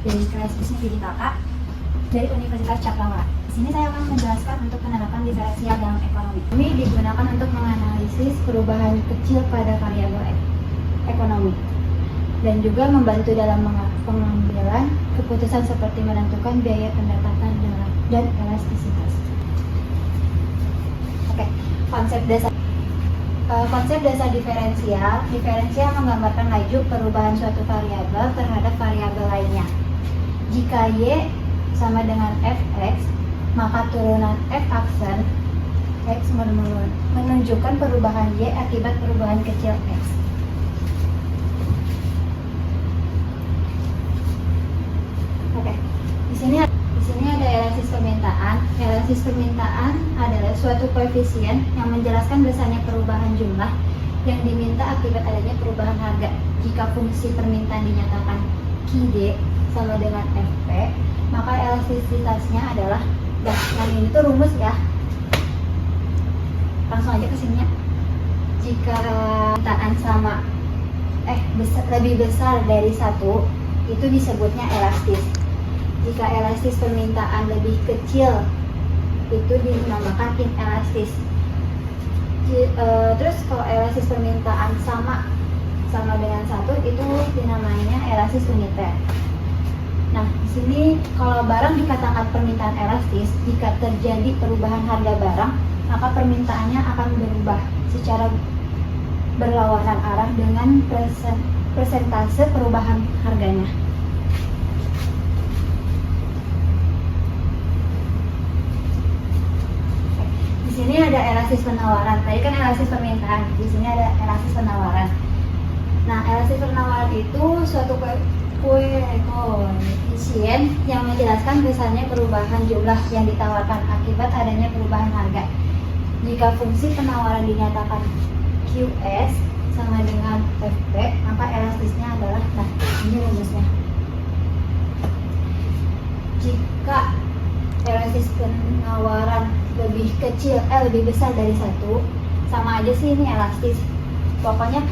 dari kelas bisnis Widitaka dari Universitas Caklawara. Di sini saya akan menjelaskan untuk penerapan diferensial dalam ekonomi. Ini digunakan untuk menganalisis perubahan kecil pada variabel ekonomi dan juga membantu dalam pengambilan keputusan seperti menentukan biaya pendapatan dan elastisitas. Oke, konsep dasar diferensial menggambarkan laju perubahan suatu variabel terhadap variabel lainnya. Jika Y sama dengan Fx, maka turunan F aksen X menunjukkan perubahan Y akibat perubahan kecil X. Oke, di sini ada elastis permintaan. Elastis permintaan adalah suatu koefisien yang menjelaskan besarnya perubahan jumlah yang diminta akibat adanya perubahan harga. Jika fungsi permintaan dinyatakan QD sama dengan FP, maka elastisitasnya adalah, ini tuh rumus ya. Langsung aja ke sini ya. Jika permintaan sama lebih besar dari 1, itu disebutnya elastis. Jika elastis permintaan lebih kecil, itu dinamakan inelastis. Terus kalau elastis permintaan sama dengan 1, itu dinamainya elastis uniter. Nah, di sini kalau barang dikatakan permintaan elastis, jika terjadi perubahan harga barang, maka permintaannya akan berubah secara berlawanan arah dengan persentase perubahan harganya. Di sini ada elastis penawaran. Tadi kan elastis permintaan. Di sini ada elastis penawaran. Nah, elastis penawaran itu suatu koefisien yang menjelaskan besarnya perubahan jumlah yang ditawarkan akibat adanya perubahan harga. Jika fungsi penawaran dinyatakan QS sama dengan FP, maka elastisnya adalah, ini rumusnya. Jika elastis penawaran lebih besar dari 1, sama aja sih ini elastis. Pokoknya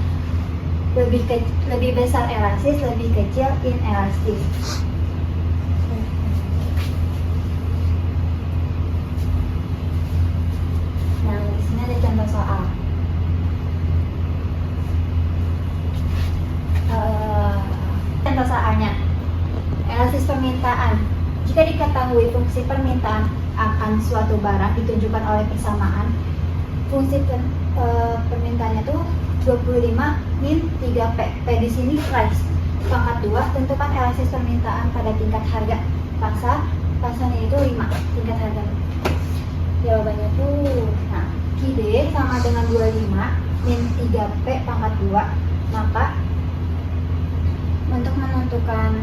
lebih besar elastis, lebih kecil inelastis. Nah, di sini ada contoh soal. Contoh soalnya, elastis permintaan. Jika diketahui fungsi permintaan akan suatu barang ditunjukkan oleh persamaan, fungsi permintaannya tuh 25 min 3P. P di sini price. Pangkat 2, tentukan elastis permintaan pada tingkat harga. Paksanya itu 5, tingkat harga. Jawabannya tuh, QD sama dengan 25 min 3P pangkat 2. Maka untuk menentukan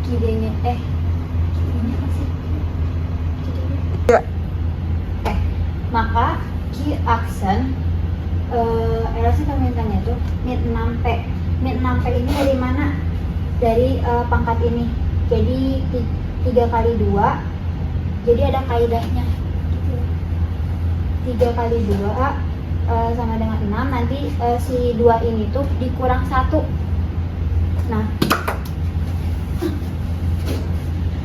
QD-nya apa sih? Maka Q aksen elastis permintaannya tuh min 6P. Min 6P ini dari mana? Dari pangkat ini. Jadi 3 kali 2. Jadi ada kaidahnya. 3 kali 2 sama dengan 6. Nanti si 2 ini tuh dikurang 1. Nah,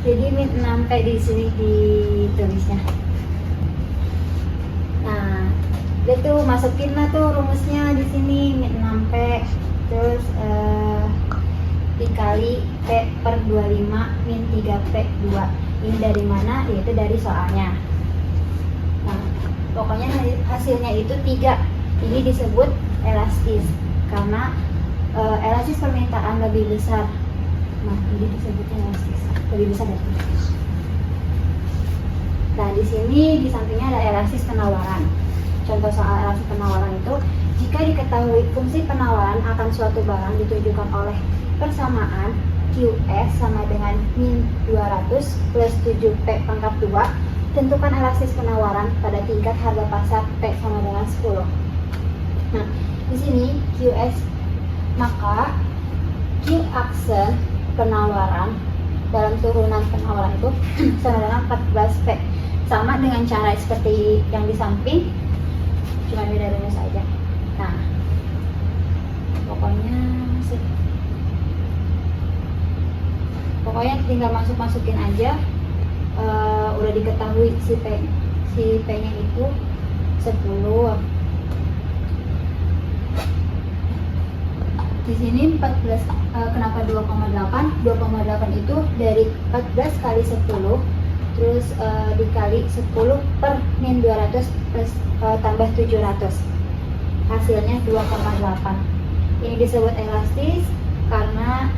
jadi min 6P di sini ditulisnya. Nah, dia tuh masukin lah tuh rumusnya di sini min 6P, terus dikali P per 25 min 3P2. Ini dari mana? Yaitu dari soalnya. Nah, pokoknya hasilnya itu 3. Ini disebut elastis karena elastis permintaan lebih besar. Nah, ini disebutnya elastis lebih besar dari ini. Nah, di sini di sampingnya ada elastis penawaran. Contoh soal elastis penawaran itu, jika diketahui fungsi penawaran akan suatu barang ditunjukkan oleh persamaan QS sama dengan min 200 plus 7P pangkat 2, tentukan elastis penawaran pada tingkat harga pasar P sama dengan 10. Nah, di sini QS, maka Q aksen penawaran dalam turunan penawaran itu sama dengan 14P. Sama dengan cara seperti yang di samping, cuma beda rumus aja. Nah, pokoknya pokoknya tinggal masukin aja. Udah diketahui si P nya itu 10. Di sini 14, kenapa 2,8? 2,8 itu dari 14 kali 10 terus dikali 10 per min 200 plus tambah 700, hasilnya 2,8. Ini disebut elastis karena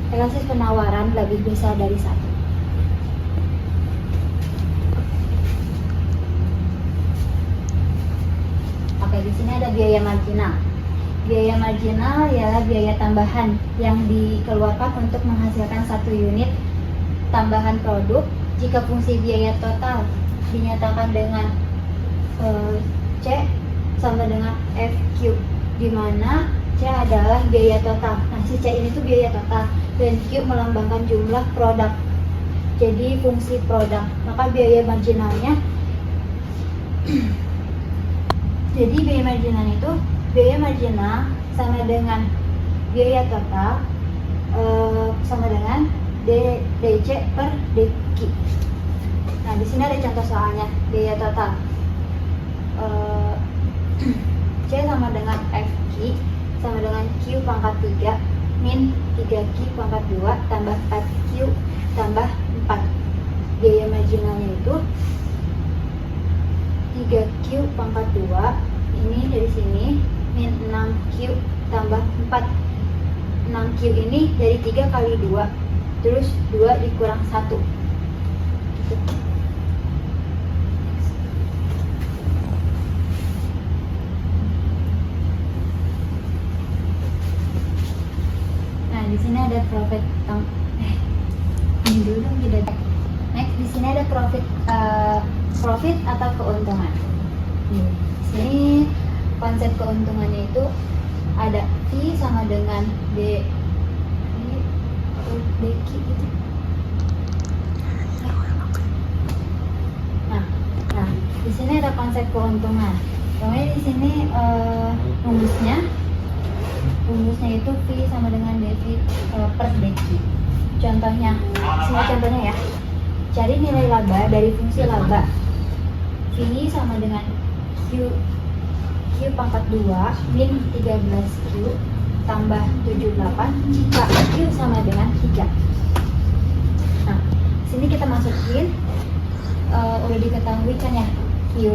elastis penawaran lebih besar dari 1. Oke, di sini ada biaya marginal. Biaya marginal ialah biaya tambahan yang dikeluarkan untuk menghasilkan 1 unit tambahan produk jika fungsi biaya total dinyatakan dengan C sama dengan FQ, di mana C adalah biaya total. Nah, si C ini tuh biaya total dan Q melambangkan jumlah produk. Jadi fungsi produk, maka biaya marginalnya jadi biaya marginal itu biaya marginal sama dengan biaya total sama dengan DC per DQ. Nah, di sini ada contoh soalnya. Biaya total C sama dengan FQ sama dengan Q pangkat 3 min 3Q pangkat 2 tambah 4Q tambah 4. Biaya marginalnya itu 3Q pangkat 2, ini dari sini min 6Q tambah 4. 6Q ini dari 3 kali 2 terus 2 dikurang 1 gitu. Nah, di sini ada profit ini dulu dong tidak. Next, di sini ada profit atau keuntungan. Di sini konsep keuntungannya itu ada V sama dengan D gitu. Nah, di sini ada konsep keuntungan. Pokoknya di sini rumusnya itu V sama dengan DV per DQ. Contohnya, semua contohnya ya. Cari nilai laba dari fungsi laba. V sama dengan Q pangkat 2 min 13Q tambah 78 jika Q sama dengan 3. Nah, sini kita masukin udah diketahui kan ya Q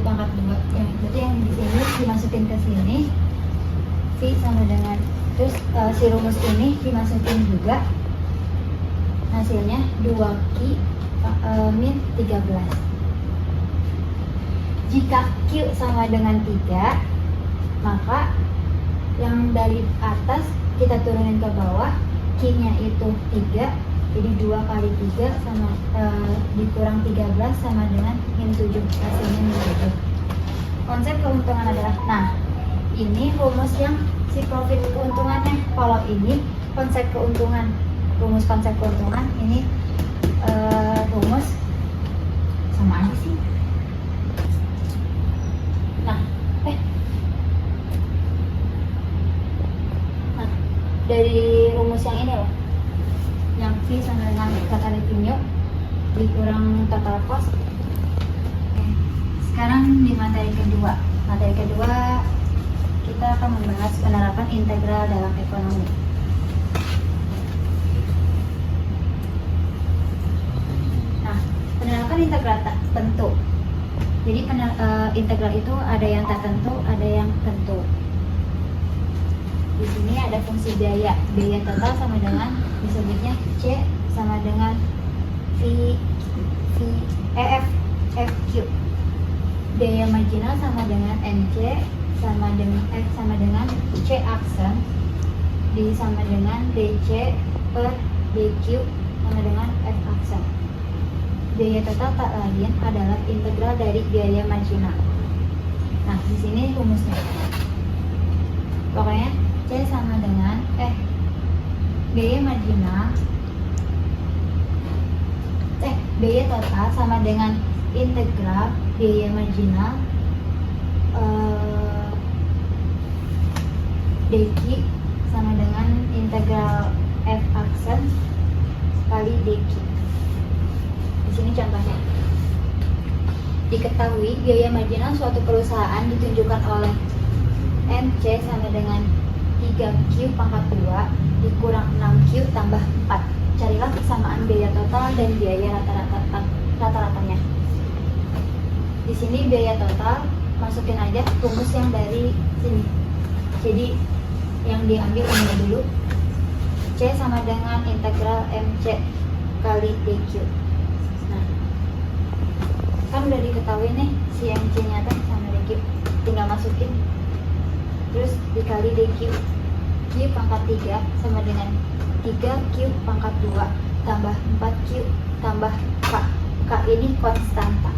pangkat 2 ya, berarti yang di sini dimasukin ke sini V sama dengan, terus si rumus ini dimasukin juga, hasilnya 2Q min 13. Jika Q sama dengan 3, maka yang dari atas kita turunin ke bawah, Q-nya itu 3, jadi 2 kali 3 sama dikurang 13 sama dengan min 7, hasilnya min 7. Konsep keuntungan adalah, nah ini rumus yang si profit keuntungannya. Kalau ini konsep keuntungan, rumus konsep keuntungan, ini rumus sama aja sih. Dari rumus yang ini loh, yang V sama dengan total revenue dikurang total cost. Oke. Sekarang di materi kedua kita akan membahas penerapan integral dalam ekonomi. Nah, penerapan integral tak tentu. Jadi integral itu ada yang tak tentu, ada yang tentu. Di sini ada fungsi biaya total sama dengan, disebutnya C sama dengan FQ. Biaya marginal sama dengan MC sama dengan F sama dengan C aksen sama dengan DC per DQ sama dengan F aksen. Biaya total tak lain adalah integral dari biaya marginal. Nah, di sini rumusnya. Pokoknya C sama dengan biaya marginal biaya total sama dengan integral biaya marginal DQ sama dengan integral F aksen kali dq. Di sini contohnya. Diketahui biaya marginal suatu perusahaan ditunjukkan oleh MC sama dengan 3Q pangkat 2 dikurang 6Q tambah 4. Carilah persamaan biaya total dan biaya rata-ratanya. Di sini biaya total masukin aja rumus yang dari sini. Jadi yang diambil ini dulu. C sama dengan integral MC kali dq. Nah, kan udah diketahui nih si MC nya sama dq, tinggal masukin terus dikali dq. Q pangkat 3 sama dengan 3Q pangkat 2 tambah 4Q tambah K. K ini konstanta.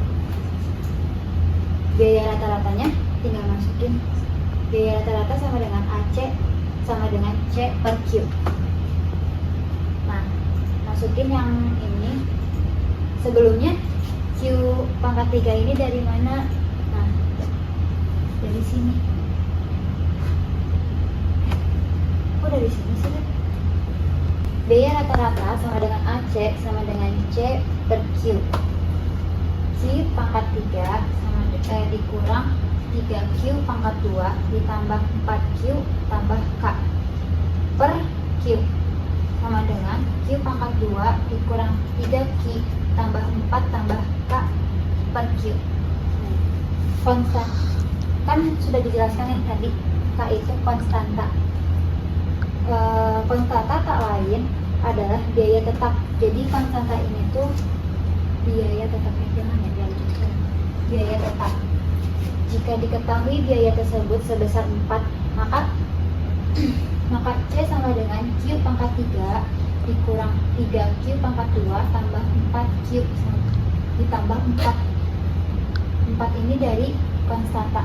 Biaya rata-ratanya tinggal masukin. Biaya rata-rata sama dengan AC sama dengan C per Q. Nah, masukin yang ini. Sebelumnya Q pangkat 3 ini dari mana? Nah, dari sini. Kok dari sini sih? Biaya rata-rata sama dengan AC sama dengan C per Q. Q pangkat 3 sama dikurang 3Q pangkat 2 ditambah 4Q tambah K per Q sama dengan Q pangkat 2 dikurang 3Q tambah 4 tambah K per Q. Konstan. Kan sudah dijelaskan yang tadi K itu konstanta. Konstanta tak lain adalah biaya tetap. Jadi konstanta ini tuh biaya tetapnya gimana ya? Biaya tetap. Jika diketahui biaya tersebut sebesar 4, maka C sama dengan Q pangkat 3 dikurang 3Q pangkat 2 tambah 4Q ditambah 4. 4 ini dari konstanta.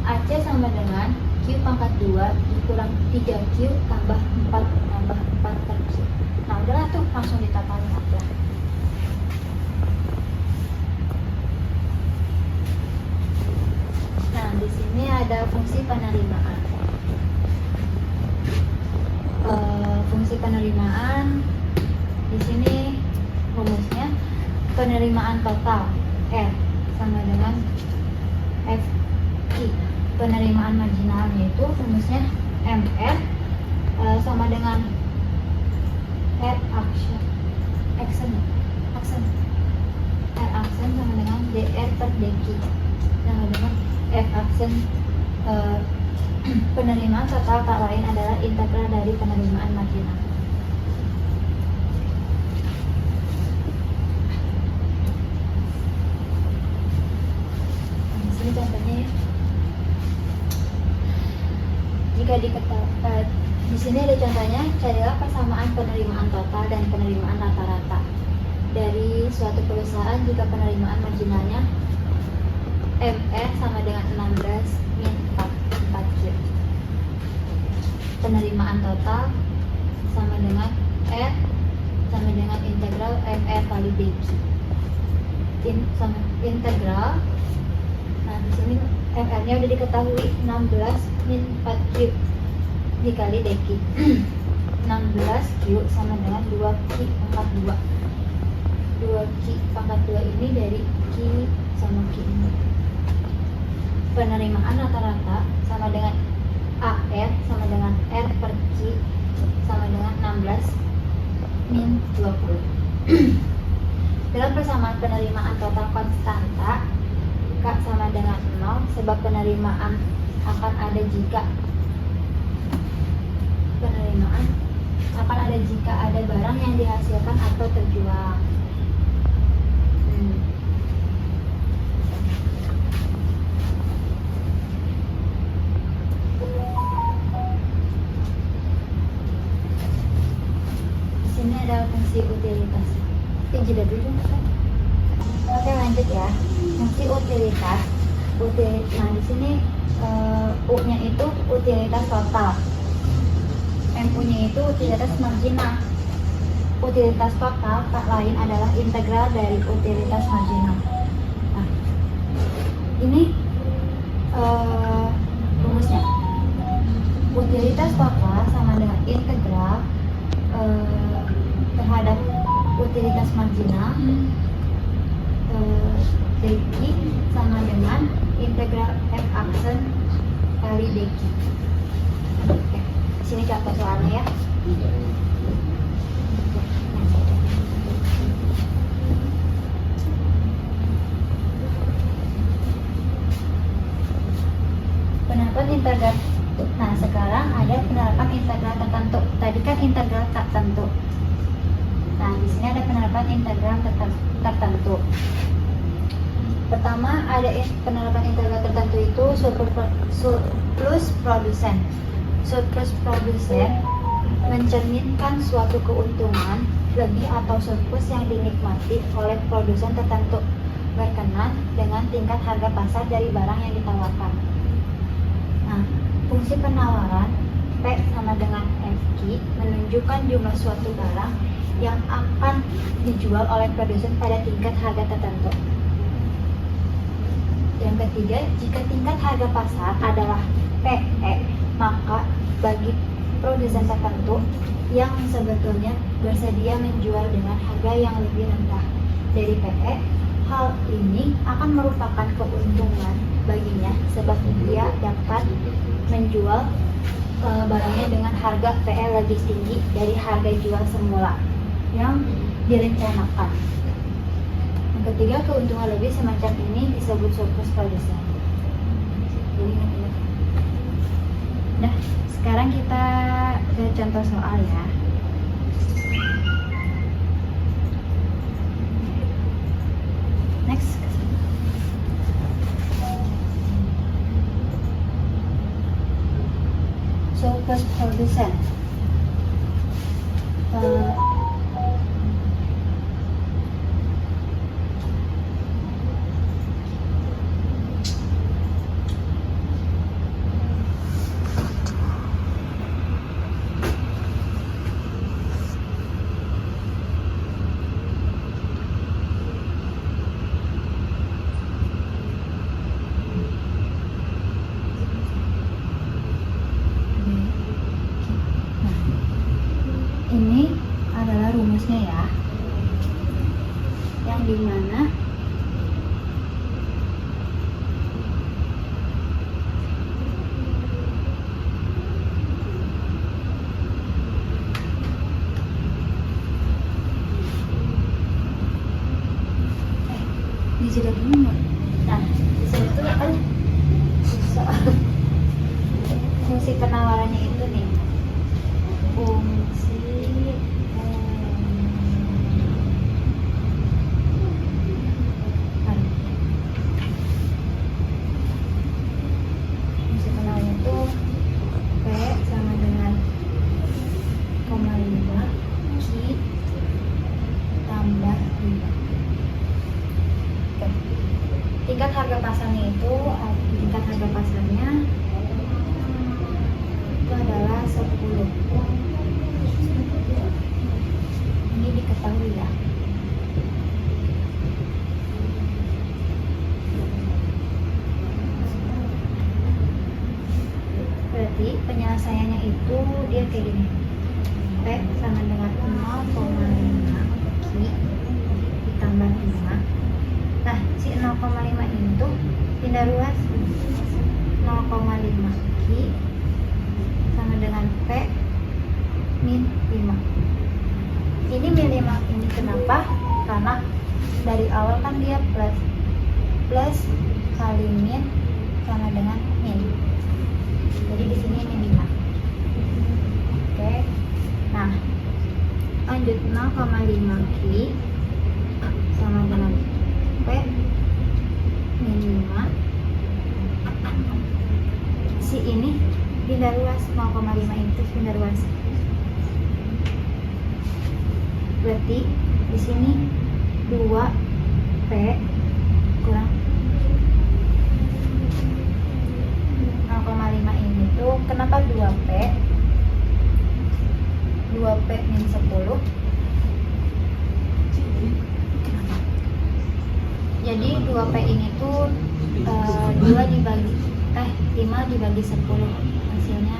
AC sama dengan Q pangkat 2 dikurang 3Q tambah 4 tambah 4 per Q. Nah, udahlah tuh langsung ditapalin aja. Nah, di sini ada fungsi penerimaan. Fungsi penerimaan di sini rumusnya penerimaan total R sama dengan FI. Penerimaan marginalnya itu rumusnya MR sama dengan R aksen R aksen sama dengan DR per dq sama dengan F aksen. Penerimaan total tak lain adalah integral dari penerimaan marginal. Nah, di sini contohnya ya. Jika diketahui, di sini ada contohnya, carilah persamaan penerimaan total dan penerimaan rata-rata dari suatu perusahaan jika penerimaan marginalnya MR sama dengan 16 min 4Q. Penerimaan total sama dengan R sama dengan integral MR kali dq. Sama integral. Nah, di sini MR-nya udah diketahui 16 min 4Q dikali dq. 16Q sama dengan 2Q pangkat 2. 2Q pangkat 2 ini dari Q sama Q ini. Penerimaan rata-rata sama dengan AR sama dengan R per Q sama dengan 16 min 20. Dalam persamaan penerimaan total konstanta K sama dengan 0 sebab penerimaan akan ada jika ada barang yang dihasilkan atau terjual. Sini ada fungsi utilitas. Jeda dulu kan? Oke, lanjut ya. Fungsi utilitas. Nah, di sini U-nya itu utilitas total. MU-nya itu utilitas marginal. Utilitas total tak lain adalah integral dari utilitas marginal. Nah, ini rumusnya. Utilitas utilitas total sama dengan integral terhadap utilitas marginal dq sama dengan integral f aksen kali dq. Oke, sini contoh soalnya ya. Penerapan integral. Nah, sekarang ada penerapan integral tertentu. Tadi kan integral tak tentu. Nah, di sini ada penerapan integral tertentu. Pertama, ada penerapan integral tertentu itu surplus produsen. Surplus produsen mencerminkan suatu keuntungan lebih atau surplus yang dinikmati oleh produsen tertentu berkenan dengan tingkat harga pasar dari barang yang ditawarkan. Nah, fungsi penawaran P sama dengan FQ menunjukkan jumlah suatu barang yang akan dijual oleh produsen pada tingkat harga tertentu. Yang ketiga, jika tingkat harga pasar adalah PE, maka bagi produsen tertentu yang sebetulnya bersedia menjual dengan harga yang lebih rendah dari PE, hal ini akan merupakan keuntungan baginya sebab dia dapat menjual barangnya dengan harga PE lebih tinggi dari harga jual semula yang direncanakan. Yang ketiga, keuntungan lebih semacam ini disebut surplus produsen. Jadi nah, sekarang kita ke contoh soal ya. Next. Surplus produsen. Ini adalah rumusnya ya, yang dimana di sini dulu. Nah, di sini tuh fungsi penawarannya itu nih, fungsi penawarannya itu P sama dengan 0,5 Q tambah 5. Tingkat harga pasarnya itu adalah 10. Ini diketahui ya. Berarti penyelesaiannya itu dia kayak gini. P sama dengan 0,5 Q ditambah 5. Nah, si 0,5 itu pindah ruas 0,5 Q sama dengan P min 5. Ini min 5 ini kenapa? Karena dari awal kan dia plus kali min sama dengan min. Jadi di sini min 5. Oke. Nah, lanjut 0,5 Q sama dengan P min 5. Si ini pindah ruas 0,5 itu pindah ruas. Berarti di sini 2P kurang 0,5 ini tuh kenapa 2P? 2P min 10. Jadi 2P ini tuh 5 dibagi 10 hasilnya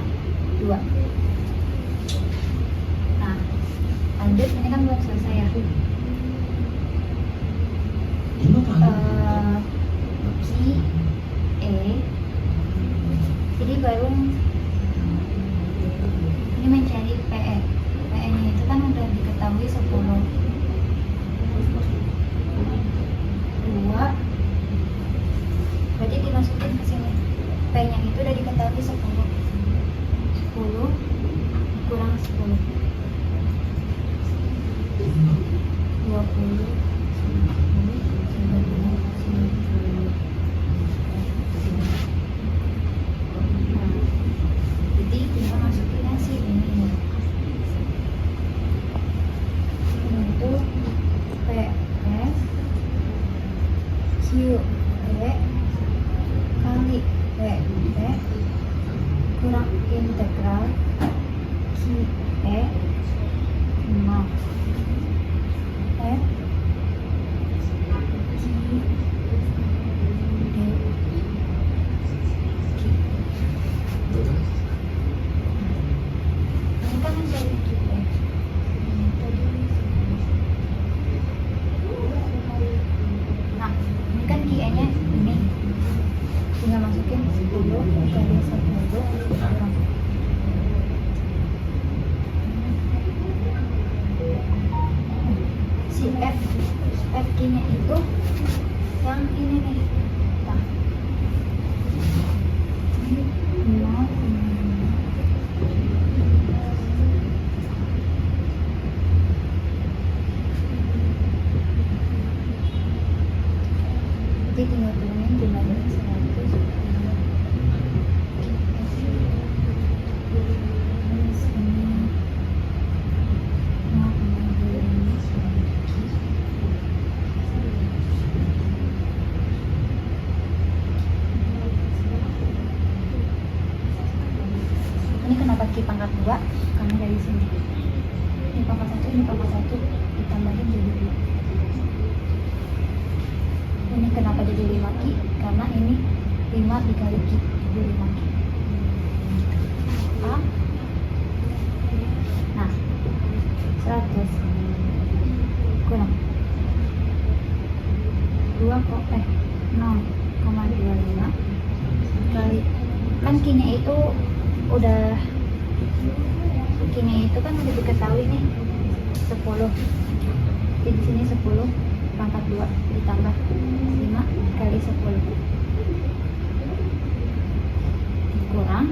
2. Nah, lanjut, ini kan belum selesai ya. Jadi baru ini mencari PE. PE-nya itu kan udah diketahui 10. 2 berarti dimasukin ke sini. P-nya itu udah diketahui 10. 10 kurang 10. 20. QE kali PE kurang integral QE 0 F ini kan mencari QE. Nah, ini kan QE-nya ini tinggal masukin 10 kali 10 kurang. Si FQ-nya itu yang ini nih. Nah, ini 0. Jadi tinggal turunin jumlahnya 100. Ini kenapa Q pangkat 2? Karena dari sini ini pangkat 1, ini pangkat 1 ditambahin jadi 2. Ini kenapa jadi 5Q? Karena ini 5 dikali Q jadi 5Q. A. Nah, 100 kurang 0,25 kali, kan Q-nya itu udah diketahui nih 10. Jadi di sini 10 pangkat 2 ditambah 5 kali 10 kurang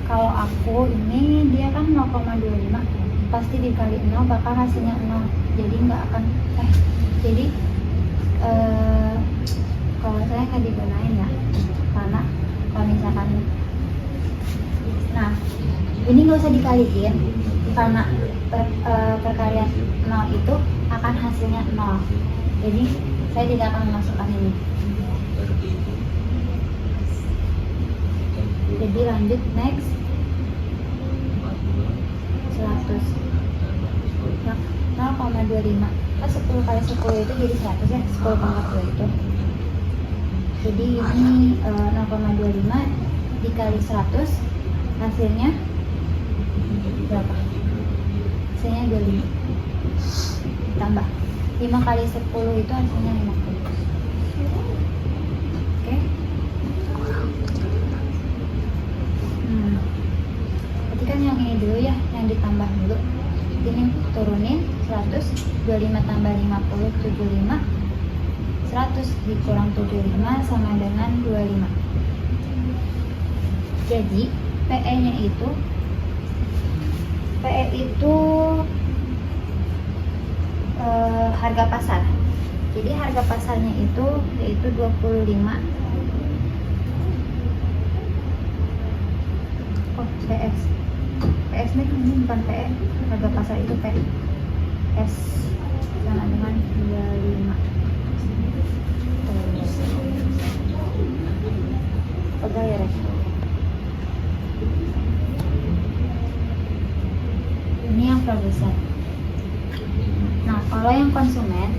kalau aku ini dia kan 0,25 pasti dikali 0 bakal hasilnya 0, jadi nggak akan jadi kalau saya nggak digunain ya, karena kalau misalkan nah ini nggak usah dikaliin karena perkalian 0 itu akan hasilnya 0, jadi saya tidak akan memasukkan ini. Jadi lanjut next 100 nah, 0,25 kan 10 kali 10 itu jadi 100 ya, 10 pangkat 2 itu. Jadi ini 0,25 dikali 100 hasilnya berapa? Hasilnya 25 tambah 5 kali 10 itu hasilnya 50. Oke. Kan yang ini dulu ya, yang ditambah dulu. Ini turunin 100, 25 tambah 50, 75. 100 dikurang 75 sama dengan 25. Jadi PE-nya itu harga pasar. Jadi harga pasarnya itu yaitu 25. PS ini bukan PE, harga pasar itu PS sama dengan 25. Pegawai ya, produsen. Nah, kalau yang konsumen,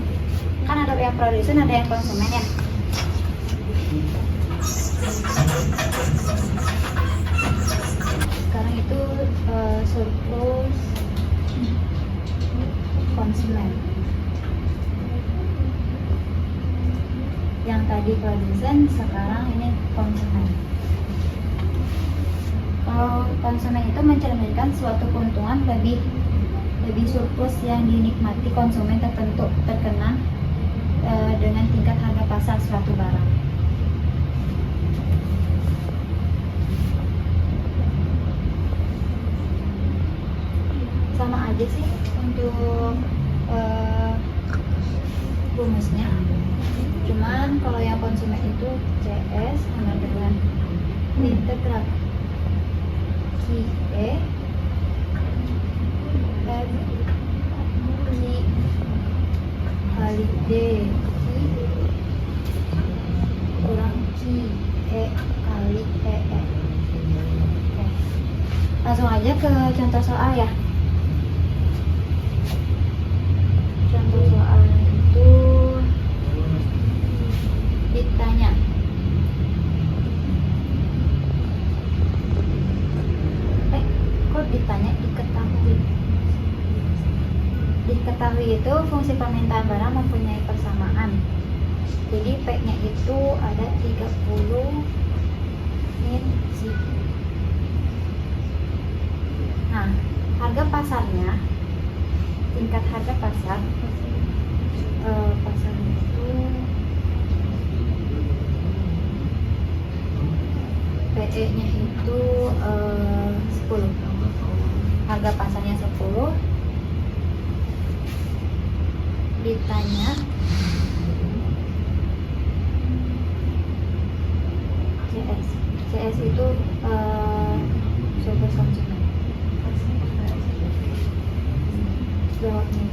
kan ada yang produsen, ada yang konsumen ya. Sekarang itu surplus konsumen. Yang tadi produsen, sekarang ini konsumen. Kalau konsumen itu mencerminkan suatu keuntungan lebih surplus yang dinikmati konsumen tertentu terkena dengan tingkat harga pasar suatu barang. Sama aja sih untuk rumusnya. Cuman kalau yang konsumen itu CS sama dengan integral QE F Q kali D kurang QE kali PE. Oke. Langsung aja ke contoh soal ya. Contoh soal itu ditanya ditanya diketahui itu fungsi permintaan barang mempunyai persamaan. Jadi P nya itu ada 30 min C. Nah, harga pasarnya, tingkat harga pasar itu PE nya itu 10. Harga pasarnya 10. Ditanya CS itu surplus konsumen. Jawabnya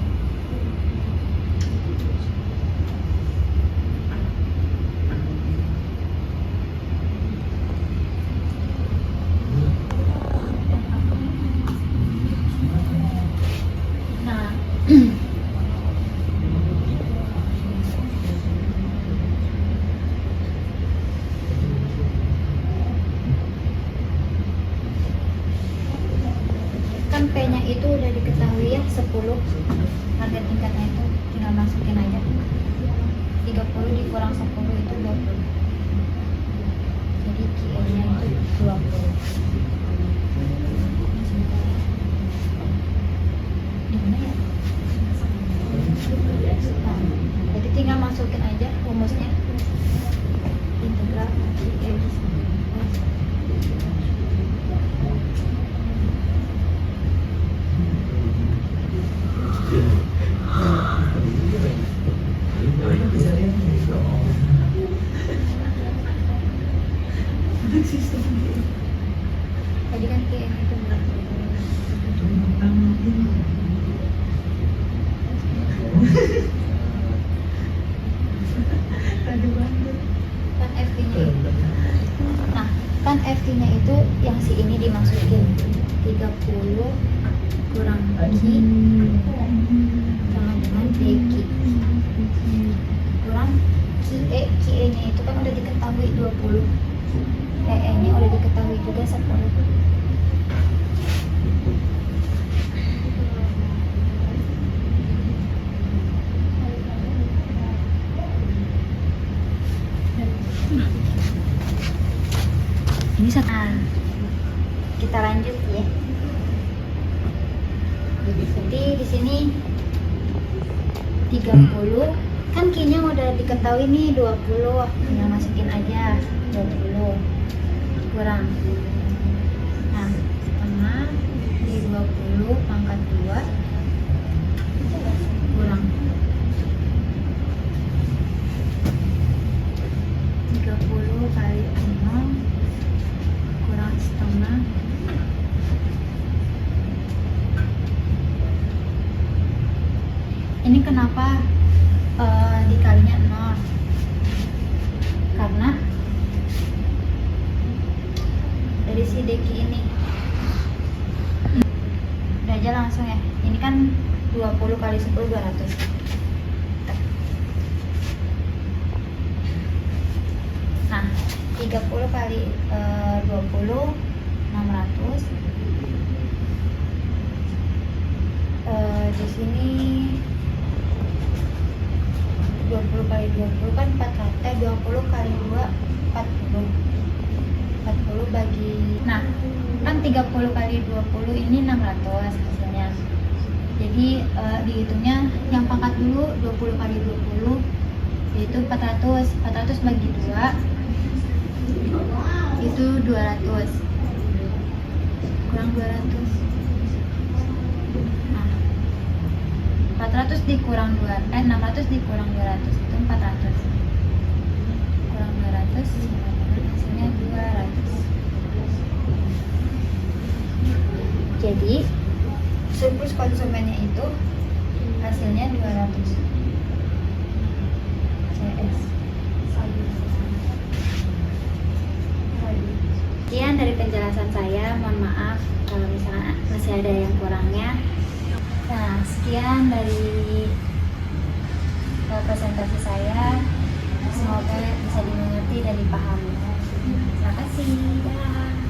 P-nya itu udah diketahui ya 10. Harga tingkatnya itu tinggal masukin aja. 30 dikurang 10 itu 20. Jadi QE-nya itu 20. Gimana ya? Nah, jadi tinggal masukin aja rumusnya. Integral QE tadi kan QE itu berapa? Kan FT-nya itu. Nah, kan FT-nya itu yang si ini dimasukin 30 kurang Q sama dengan DQ kurang QE. QE-nya itu kan udah diketahui 20. PE-nya udah diketahui juga 10. Ini kita lanjut ya. Jadi di sini 30 kan Q-nya udah diketahui nih 20. Tinggal masukin aja 20 kurang. Nah, setengah di 20 pangkat 2 kurang 30 kali 6 kurang setengah. Ini kenapa dikalinya 0? Karena dari si DQ ini udah aja langsung ya. Ini kan 20 kali 10 200. Nah, 30 kali 20 600. Di sini 20 kali 20 kan 400, 20 kali 2 40. 40 bagi, nah kan 30 kali 20 ini 600 hasilnya. Jadi dihitungnya yang pangkat dulu 20 kali 20 yaitu 400. 400 bagi 2 itu 200 kurang 200. Nah, 400 dikurang 600 dikurang 200 itu 400 kurang 200 hasilnya 200. Jadi surplus konsumennya itu hasilnya 200 CS. Sekian dari penjelasan saya, mohon maaf kalau misalnya masih ada yang kurangnya. Nah, sekian dari presentasi saya, semoga bisa dimengerti dan dipahami. Terima kasih. Dah.